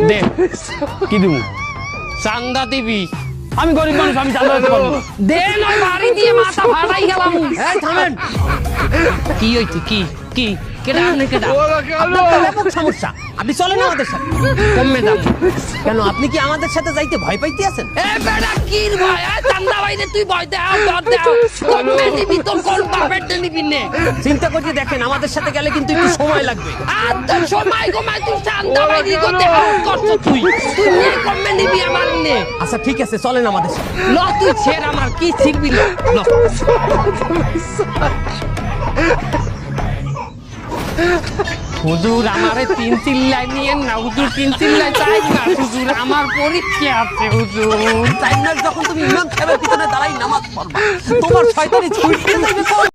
দে কি দিব চান্দা দিবি আমি গরিব মানুষ আমি চান্দা দিতে পারবো দে না বাড়ি দিয়ে মাথা ফাটাই গেলাম এই থামেন কি হইছে কি কি কেডা আপনি কেডা আপনার তো ব্যাপক সমস্যা আপনি চলেন আমাদের সাথে কমে দাম কেন আপনি কি আমাদের সাথে যাইতে ভয় পাইতে আছেন এ বেটা কি ভয় এ চান্দা ভাই তুই ভয় দাও ধর দাও কমে দিবি তোর কোন বাপের নিবি নে চিন্তা করে দেখেন আমাদের সাথে গেলে কিন্তু একটু সময় লাগবে আর তোর সময় কমাই তুই চান্দা ভাই করতে কষ্ট তুই তুই নে কমে নিবি আমার নে আচ্ছা ঠিক আছে চলেন আমাদের সাথে ল তুই ছেড় আমার কি শিখবি ল হুজুর আমারে তিন চিল্লাই নিয়ে না হুজুর তিন চিল্লাই চাই না হুজুর আমার পরীক্ষা আছে হুজুর 4 মাস যখন তুমি ইমাম সাহেবের পিছনে দাঁড়াই নামাজ পড়বা তোমার শয়তানি ছুটতে যাবে